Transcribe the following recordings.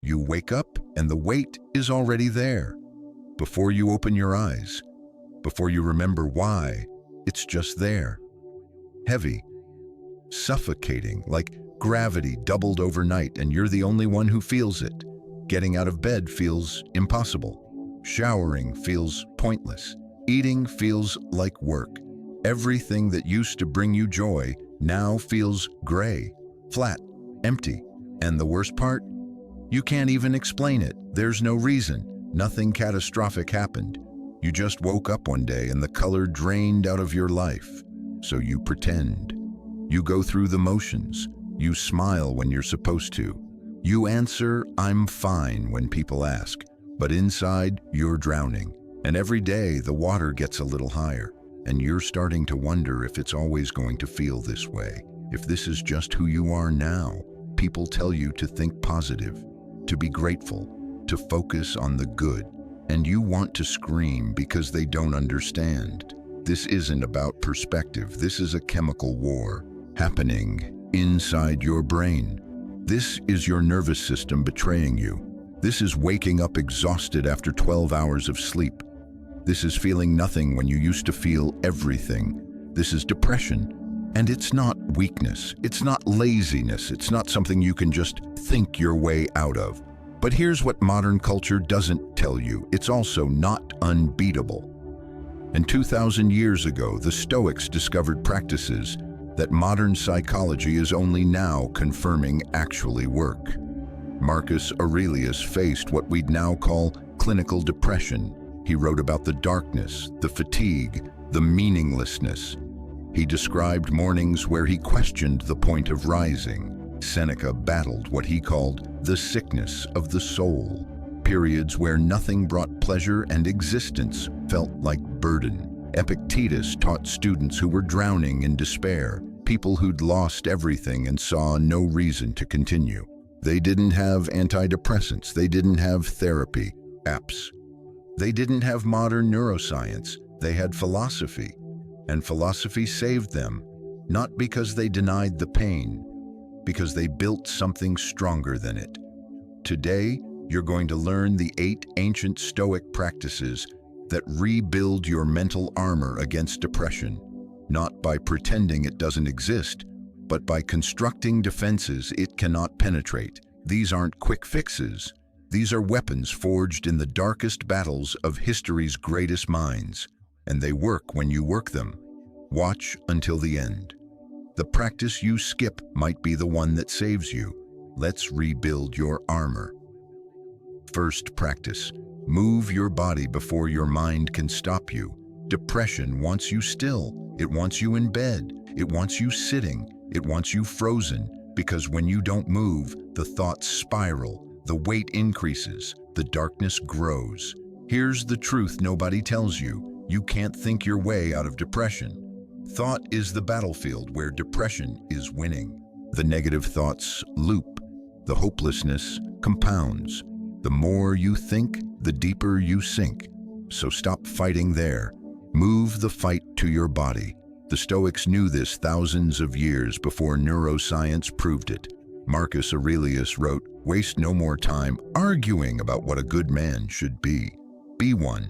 You wake up and the weight is already there. Before you open your eyes, before you remember why, it's just there. Heavy, suffocating, like gravity doubled overnight and you're the only one who feels it. Getting out of bed feels impossible. Showering feels pointless. Eating feels like work. Everything that used to bring you joy now feels gray, flat, empty. And the worst part? You can't even explain it. There's no reason. Nothing catastrophic happened. You just woke up one day and the color drained out of your life. So you pretend. You go through the motions. You smile when you're supposed to. You answer, "I'm fine," when people ask. But inside, you're drowning. And every day, the water gets a little higher. And you're starting to wonder if it's always going to feel this way. If this is just who you are now. People tell you to think positive, to be grateful, to focus on the good. And you want to scream because they don't understand. This isn't about perspective. This is a chemical war happening inside your brain. This is your nervous system betraying you. This is waking up exhausted after 12 hours of sleep. This is feeling nothing when you used to feel everything. This is depression. And it's not weakness. It's not laziness. It's not something you can just think your way out of. But here's what modern culture doesn't tell you. It's also not unbeatable. And 2,000 years ago, the Stoics discovered practices that modern psychology is only now confirming actually work. Marcus Aurelius faced what we'd now call clinical depression. He wrote about the darkness, the fatigue, the meaninglessness. He described mornings where he questioned the point of rising. Seneca battled what he called the sickness of the soul, periods where nothing brought pleasure and existence felt like burden. Epictetus taught students who were drowning in despair, people who'd lost everything and saw no reason to continue. They didn't have antidepressants, they didn't have therapy apps. They didn't have modern neuroscience, they had philosophy. And philosophy saved them, not because they denied the pain, because they built something stronger than it. Today, you're going to learn the 8 ancient Stoic practices that rebuild your mental armor against depression, not by pretending it doesn't exist, but by constructing defenses it cannot penetrate. These aren't quick fixes. These are weapons forged in the darkest battles of history's greatest minds, and they work when you work them. Watch until the end. The practice you skip might be the one that saves you. Let's rebuild your armor. First practice. Move your body before your mind can stop you. Depression wants you still. It wants you in bed. It wants you sitting. It wants you frozen. Because when you don't move, the thoughts spiral, the weight increases, the darkness grows. Here's the truth nobody tells you. You can't think your way out of depression. Thought is the battlefield where depression is winning. The negative thoughts loop. The hopelessness compounds. The more you think, the deeper you sink. So stop fighting there. Move the fight to your body. The Stoics knew this thousands of years before neuroscience proved it. Marcus Aurelius wrote, "Waste no more time arguing about what a good man should be. Be one."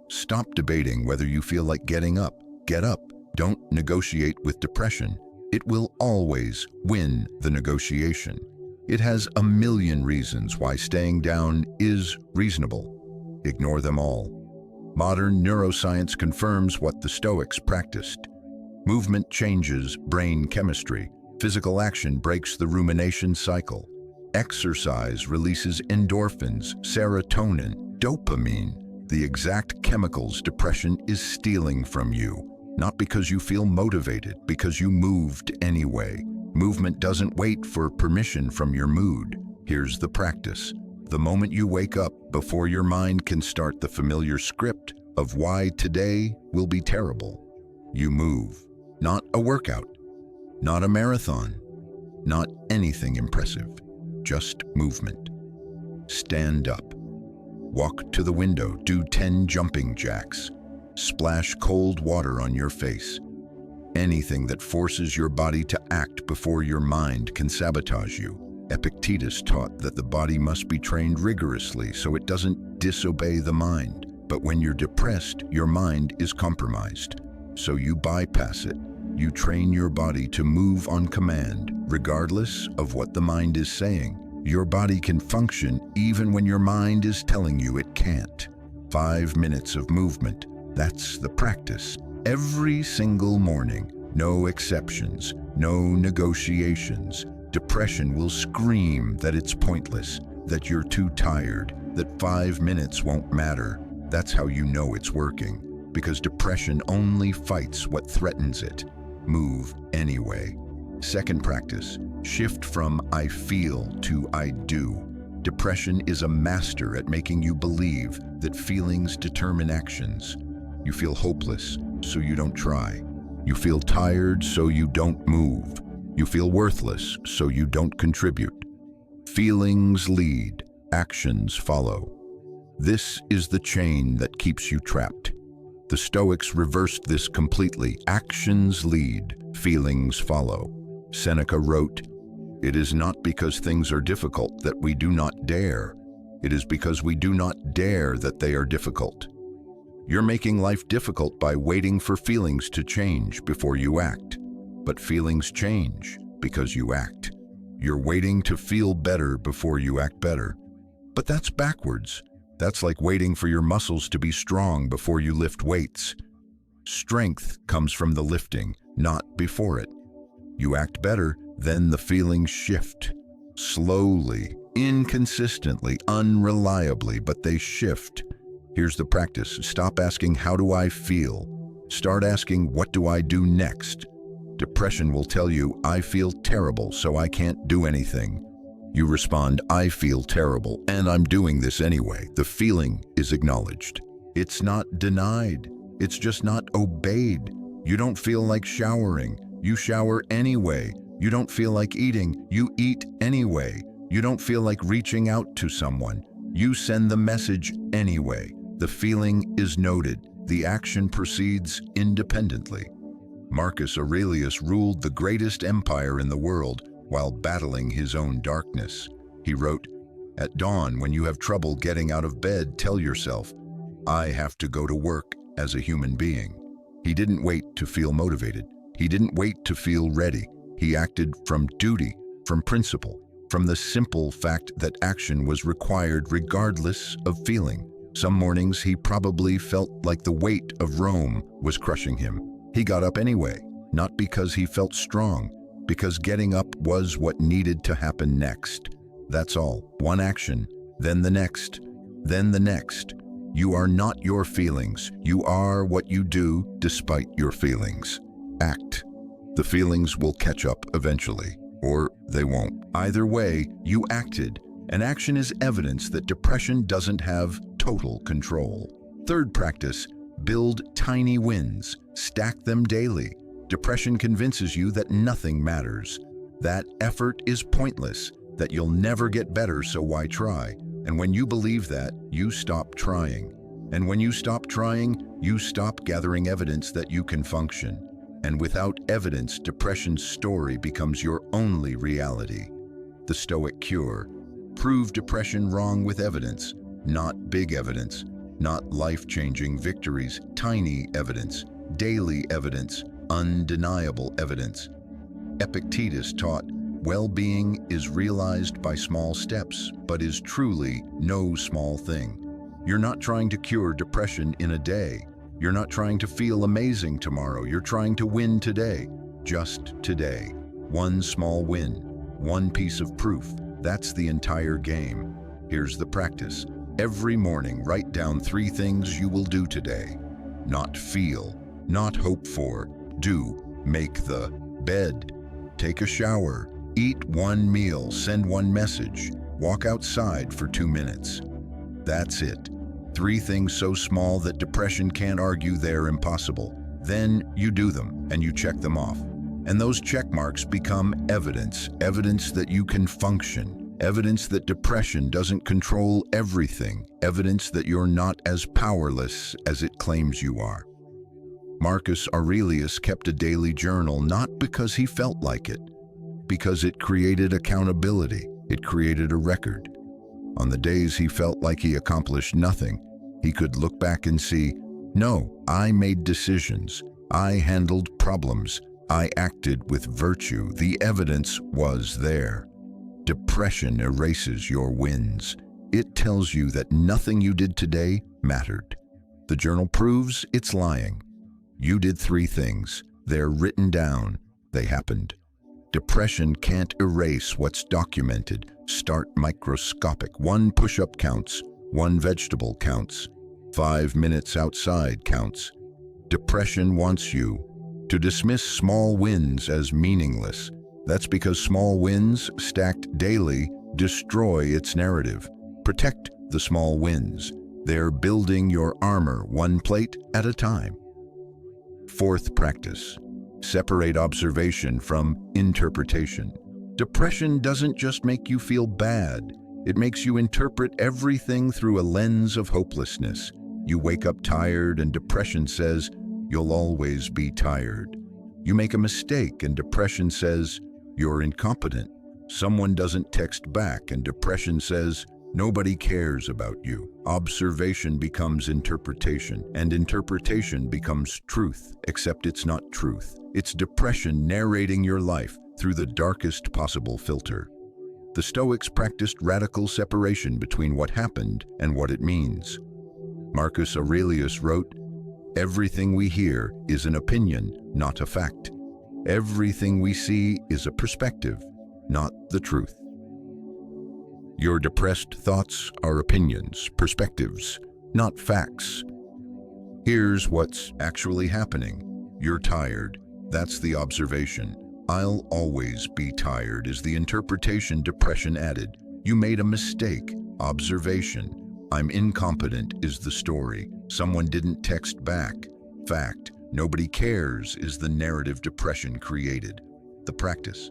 Stop debating whether you feel like getting up. Get up. Don't negotiate with depression. It will always win the negotiation. It has a million reasons why staying down is reasonable. Ignore them all. Modern neuroscience confirms what the Stoics practiced. Movement changes brain chemistry. Physical action breaks the rumination cycle. Exercise releases endorphins, serotonin, dopamine, the exact chemicals depression is stealing from you. Not because you feel motivated, because you moved anyway. Movement doesn't wait for permission from your mood. Here's the practice. The moment you wake up, before your mind can start the familiar script of why today will be terrible, you move. Not a workout, not a marathon, not anything impressive, just movement. Stand up. Walk to the window, do 10 jumping jacks. Splash cold water on your face. Anything that forces your body to act before your mind can sabotage you. Epictetus taught that the body must be trained rigorously so it doesn't disobey the mind. But when you're depressed, your mind is compromised. So you bypass it. You train your body to move on command, regardless of what the mind is saying. Your body can function even when your mind is telling you it can't. 5 minutes of movement, that's the practice. Every single morning, no exceptions, no negotiations. Depression will scream that it's pointless, that you're too tired, that 5 minutes won't matter. That's how you know it's working, because depression only fights what threatens it. Move anyway. Second practice, shift from I feel to I do. Depression is a master at making you believe that feelings determine actions. You feel hopeless, so you don't try. You feel tired, so you don't move. You feel worthless, so you don't contribute. Feelings lead, actions follow. This is the chain that keeps you trapped. The Stoics reversed this completely. Actions lead, feelings follow. Seneca wrote, "It is not because things are difficult that we do not dare. It is because we do not dare that they are difficult." You're making life difficult by waiting for feelings to change before you act. But feelings change because you act. You're waiting to feel better before you act better. But that's backwards. That's like waiting for your muscles to be strong before you lift weights. Strength comes from the lifting, not before it. You act better, then the feelings shift. Slowly, inconsistently, unreliably, but they shift. Here's the practice. Stop asking, how do I feel? Start asking, what do I do next? Depression will tell you, I feel terrible, so I can't do anything. You respond, I feel terrible, and I'm doing this anyway. The feeling is acknowledged. It's not denied. It's just not obeyed. You don't feel like showering. You shower anyway. You don't feel like eating. You eat anyway. You don't feel like reaching out to someone. You send the message anyway. The feeling is noted. The action proceeds independently. Marcus Aurelius ruled the greatest empire in the world while battling his own darkness. He wrote, "At dawn, when you have trouble getting out of bed, tell yourself, I have to go to work as a human being." He didn't wait to feel motivated. He didn't wait to feel ready. He acted from duty, from principle, from the simple fact that action was required regardless of feeling. Some mornings he probably felt like the weight of Rome was crushing him. He got up anyway, not because he felt strong, because getting up was what needed to happen next. That's all. One action, then the next, then the next. You are not your feelings. You are what you do despite your feelings. Act. The feelings will catch up eventually, or they won't. Either way, you acted, and action is evidence that depression doesn't have total control. Third practice, build tiny wins. Stack them daily. Depression convinces you that nothing matters, that effort is pointless, that you'll never get better, so why try? And when you believe that, you stop trying. And when you stop trying, you stop gathering evidence that you can function. And without evidence, depression's story becomes your only reality. The Stoic cure. Prove depression wrong with evidence, not big evidence, not life-changing victories, tiny evidence, daily evidence, undeniable evidence. Epictetus taught, well-being is realized by small steps, but is truly no small thing. You're not trying to cure depression in a day. You're not trying to feel amazing tomorrow. You're trying to win today, just today. One small win, one piece of proof. That's the entire game. Here's the practice. Every morning, write down 3 things you will do today. Not feel, not hope for. Do. Make the bed. Take a shower. Eat one meal. Send one message. Walk outside for 2 minutes. That's it. 3 things so small that depression can't argue they're impossible. Then you do them and you check them off. And those check marks become evidence. Evidence that you can function. Evidence that depression doesn't control everything. Evidence that you're not as powerless as it claims you are. Marcus Aurelius kept a daily journal not because he felt like it, because it created accountability. It created a record. On the days he felt like he accomplished nothing, he could look back and see, no, I made decisions. I handled problems. I acted with virtue. The evidence was there. Depression erases your wins. It tells you that nothing you did today mattered. The journal proves it's lying. You did 3 things. They're written down. They happened. Depression can't erase what's documented. Start microscopic. 1 push-up counts. 1 vegetable counts. 5 minutes outside counts. Depression wants you to dismiss small wins as meaningless. That's because small wins, stacked daily, destroy its narrative. Protect the small wins. They're building your armor 1 plate at a time. 4th practice. Separate observation from interpretation. Depression doesn't just make you feel bad. It makes you interpret everything through a lens of hopelessness. You wake up tired and depression says, you'll always be tired. You make a mistake and depression says, you're incompetent. Someone doesn't text back and depression says, nobody cares about you. Observation becomes interpretation, and interpretation becomes truth, except it's not truth. It's depression narrating your life through the darkest possible filter. The Stoics practiced radical separation between what happened and what it means. Marcus Aurelius wrote, everything we hear is an opinion, not a fact. Everything we see is a perspective, not the truth. Your depressed thoughts are opinions, perspectives, not facts. Here's what's actually happening. You're tired. That's the observation. I'll always be tired is the interpretation depression added. You made a mistake. Observation. I'm incompetent is the story. Someone didn't text back. Fact. Nobody cares is the narrative depression created. The practice.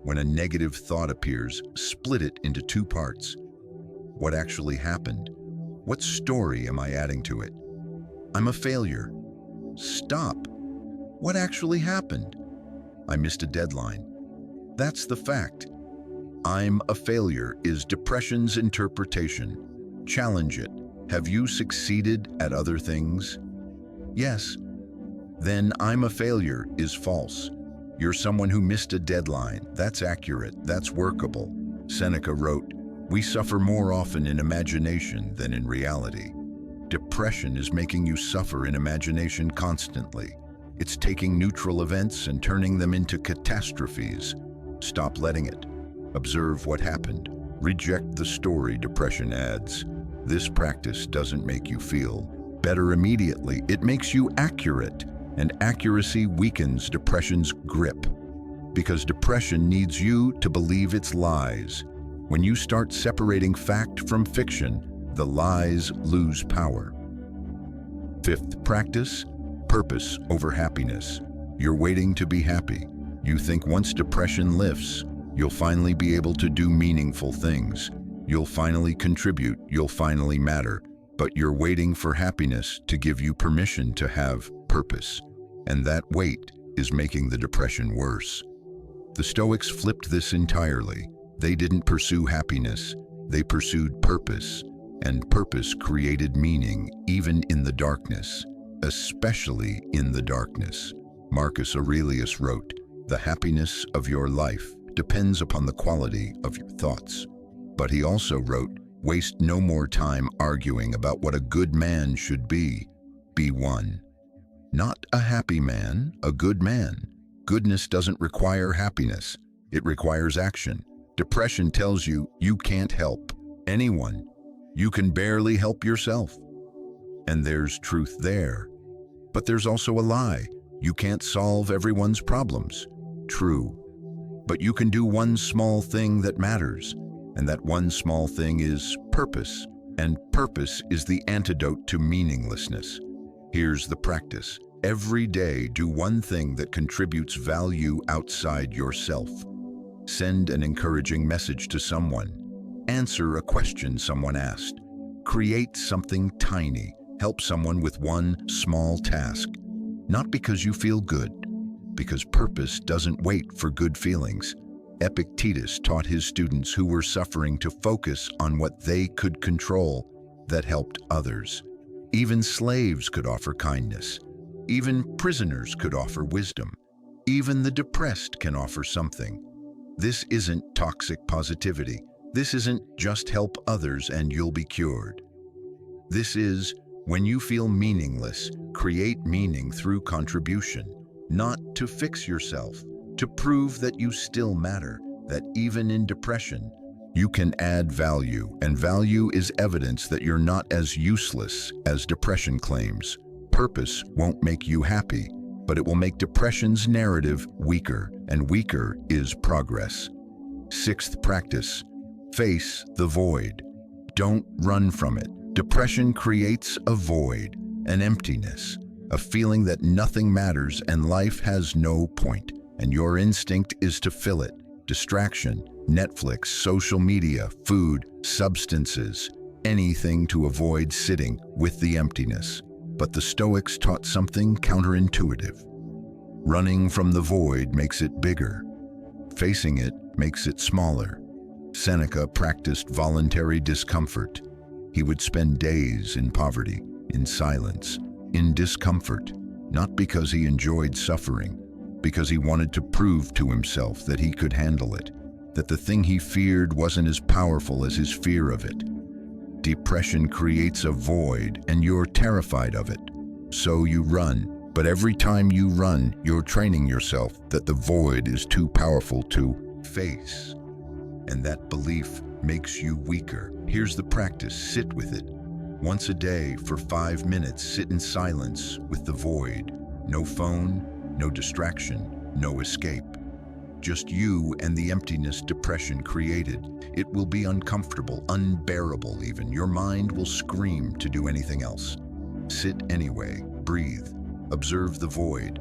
When a negative thought appears, split it into 2 parts. What actually happened? What story am I adding to it? I'm a failure. Stop. What actually happened? I missed a deadline. That's the fact. I'm a failure is depression's interpretation. Challenge it. Have you succeeded at other things? Yes. Then I'm a failure is false. You're someone who missed a deadline. That's accurate. That's workable. Seneca wrote, we suffer more often in imagination than in reality. Depression is making you suffer in imagination constantly. It's taking neutral events and turning them into catastrophes. Stop letting it. Observe what happened. Reject the story depression adds. This practice doesn't make you feel better immediately. It makes you accurate, and accuracy weakens depression's grip. Because depression needs you to believe its lies. When you start separating fact from fiction, the lies lose power. 5th practice, purpose over happiness. You're waiting to be happy. You think once depression lifts, you'll finally be able to do meaningful things. You'll finally contribute, you'll finally matter, but you're waiting for happiness to give you permission to have purpose. And that wait is making the depression worse. The Stoics flipped this entirely. They didn't pursue happiness, they pursued purpose, and purpose created meaning even in the darkness, especially in the darkness. Marcus Aurelius wrote, the happiness of your life depends upon the quality of your thoughts. But he also wrote, waste no more time arguing about what a good man should be. Be one. Not a happy man, a good man. Goodness doesn't require happiness. It requires action. Depression tells you you can't help anyone. You can barely help yourself. And there's truth there. But there's also a lie. You can't solve everyone's problems. True. But you can do one small thing that matters. And that one small thing is purpose. And purpose is the antidote to meaninglessness. Here's the practice. Every day, do one thing that contributes value outside yourself. Send an encouraging message to someone. Answer a question someone asked. Create something tiny. Help someone with one small task. Not because you feel good, because purpose doesn't wait for good feelings. Epictetus taught his students who were suffering to focus on what they could control that helped others. Even slaves could offer kindness. Even prisoners could offer wisdom. Even the depressed can offer something. This isn't toxic positivity. This isn't just help others and you'll be cured. This is, when you feel meaningless, create meaning through contribution, not to fix yourself, to prove that you still matter, that even in depression, you can add value, and value is evidence that you're not as useless as depression claims. Purpose won't make you happy, but it will make depression's narrative weaker, and weaker is progress. Sixth practice, face the void. Don't run from it. Depression creates a void, an emptiness, a feeling that nothing matters and life has no point, and your instinct is to fill it. Distraction, Netflix, social media, food, substances, anything to avoid sitting with the emptiness. But the Stoics taught something counterintuitive. Running from the void makes it bigger. Facing it makes it smaller. Seneca practiced voluntary discomfort. He would spend days in poverty, in silence, in discomfort, not because he enjoyed suffering, because he wanted to prove to himself that he could handle it, that the thing he feared wasn't as powerful as his fear of it. Depression creates a void, and you're terrified of it. So you run, but every time you run, you're training yourself that the void is too powerful to face. And that belief makes you weaker. Here's the practice, sit with it. Once a day for 5 minutes, sit in silence with the void. No phone, no distraction, no escape. Just you and the emptiness depression created. It will be uncomfortable, unbearable even. Your mind will scream to do anything else. Sit anyway, breathe, observe the void.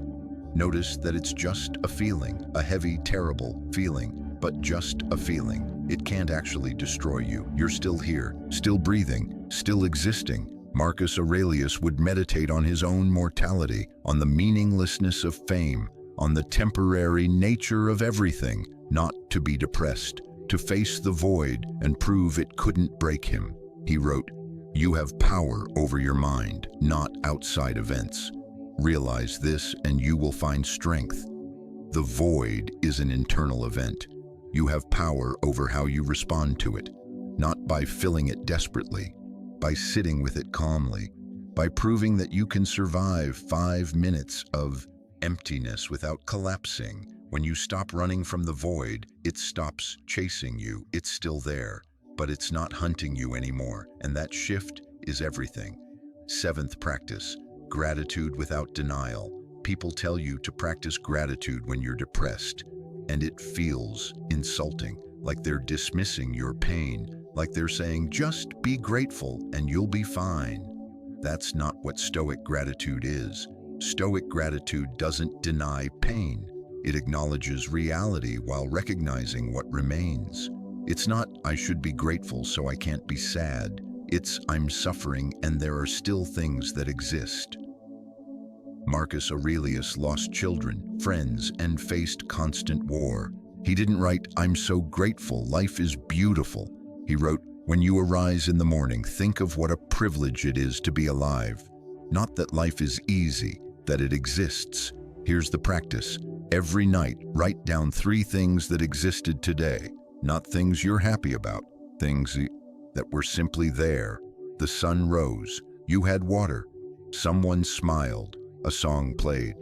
Notice that it's just a feeling, a heavy, terrible feeling, but just a feeling. It can't actually destroy you. You're still here, still breathing, still existing. Marcus Aurelius would meditate on his own mortality, on the meaninglessness of fame, on the temporary nature of everything, not to be depressed, to face the void and prove it couldn't break him. He wrote, "You have power over your mind, not outside events. Realize this and you will find strength. The void is an internal event. You have power over how you respond to it, not by filling it desperately, by sitting with it calmly, by proving that you can survive 5 minutes of emptiness without collapsing. When you stop running from the void, it stops chasing you. It's still there, but it's not hunting you anymore, and that shift is everything." Seventh practice, gratitude without denial. People tell you to practice gratitude when you're depressed, and it feels insulting, like they're dismissing your pain, like they're saying, just be grateful and you'll be fine. That's not what Stoic gratitude is. Stoic gratitude doesn't deny pain. It acknowledges reality while recognizing what remains. It's not, I should be grateful so I can't be sad. It's, I'm suffering and there are still things that exist. Marcus Aurelius lost children, friends, and faced constant war. He didn't write, I'm so grateful, life is beautiful. He wrote, when you arise in the morning, think of what a privilege it is to be alive. Not that life is easy, that it exists. Here's the practice. Every night, write down 3 things that existed today, not things you're happy about, things that were simply there. The sun rose, you had water, someone smiled, a song played.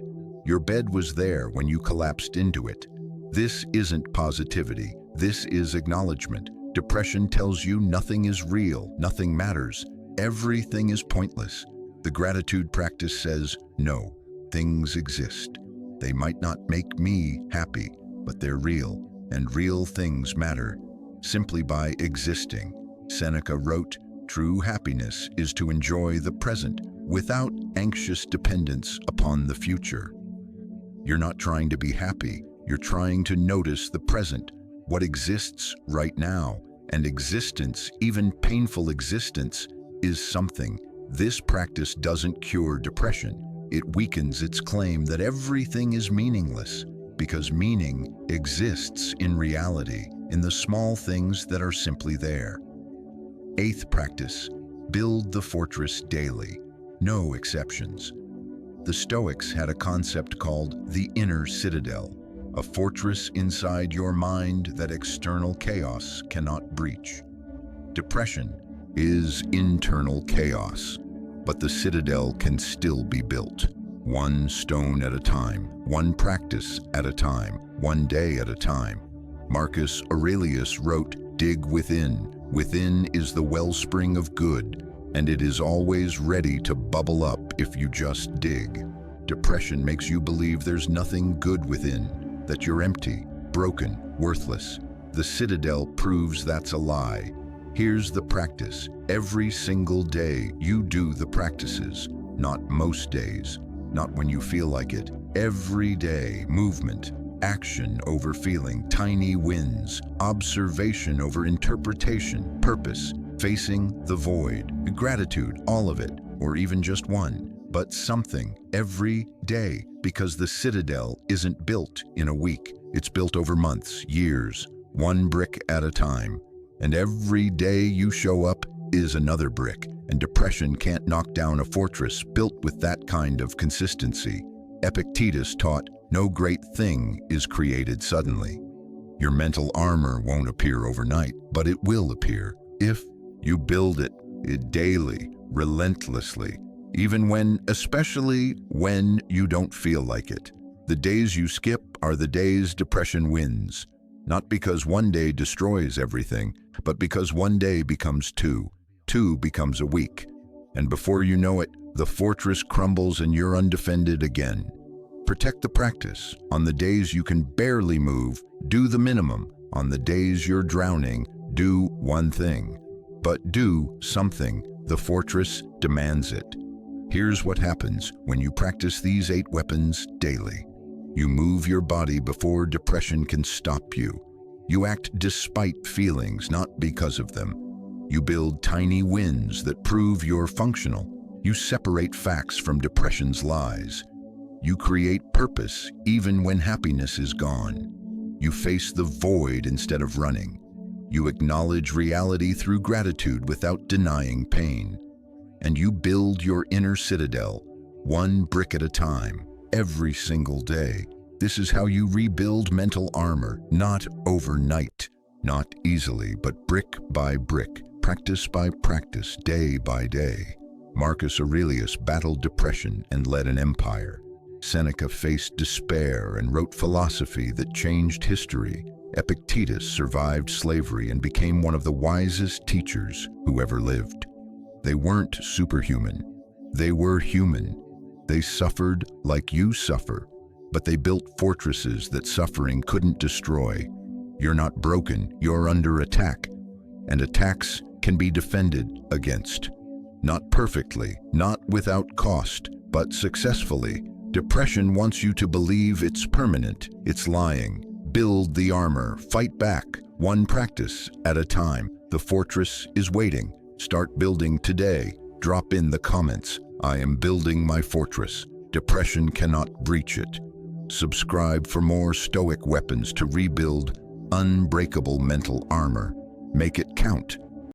Your bed was there when you collapsed into it. This isn't positivity, this is acknowledgement. Depression tells you nothing is real, nothing matters, everything is pointless. The gratitude practice says, no, things exist. They might not make me happy, but they're real, and real things matter simply by existing. Seneca wrote, true happiness is to enjoy the present without anxious dependence upon the future. You're not trying to be happy, you're trying to notice the present, what exists right now, and existence, even painful existence, is something. This practice doesn't cure depression. It weakens its claim that everything is meaningless. because meaning exists in reality, in the small things that are simply there. Eighth practice, build the fortress daily. No exceptions. The Stoics had a concept called the inner citadel, a fortress inside your mind that external chaos cannot breach. Depression is internal chaos, but the citadel can still be built. One stone at a time, one practice at a time, one day at a time. Marcus Aurelius wrote, "Dig within. Within is the wellspring of good, and it is always ready to bubble up if you just dig." Depression makes you believe there's nothing good within, that you're empty, broken, worthless. The citadel proves that's a lie. Here's the practice. Every single day you do the practices, not most days, not when you feel like it. Every day, movement, action over feeling, tiny wins, observation over interpretation, purpose, facing the void, gratitude, all of it, or even just one, but something every day, because the citadel isn't built in a week. It's built over months, years, one brick at a time. And every day you show up is another brick, and depression can't knock down a fortress built with that kind of consistency. Epictetus taught, no great thing is created suddenly. Your mental armor won't appear overnight, but it will appear if you build it daily, relentlessly, especially when you don't feel like it. The days you skip are the days depression wins. Not because one day destroys everything, but because one day becomes two. Two becomes a week. And before you know it, the fortress crumbles and you're undefended again. Protect the practice. On the days you can barely move, do the minimum. On the days you're drowning, do one thing. But do something. The fortress demands it. Here's what happens when you practice these 8 weapons daily. You move your body before depression can stop you. You act despite feelings, not because of them. You build tiny wins that prove you're functional. You separate facts from depression's lies. You create purpose even when happiness is gone. You face the void instead of running. You acknowledge reality through gratitude without denying pain. And you build your inner citadel, one brick at a time, every single day. This is how you rebuild mental armor, not overnight, not easily, but brick by brick, practice by practice, day by day. Marcus Aurelius battled depression and led an empire. Seneca faced despair and wrote philosophy that changed history. Epictetus survived slavery and became one of the wisest teachers who ever lived. They weren't superhuman. They were human. They suffered like you suffer, but they built fortresses that suffering couldn't destroy. You're not broken, you're under attack, and attacks can be defended against. Not perfectly, not without cost, but successfully. Depression wants you to believe it's permanent, it's lying. Build the armor, fight back, one practice at a time. The fortress is waiting. Start building today. Drop in the comments, I am building my fortress. Depression cannot breach it. Subscribe for more Stoic weapons to rebuild unbreakable mental armor. Make it count.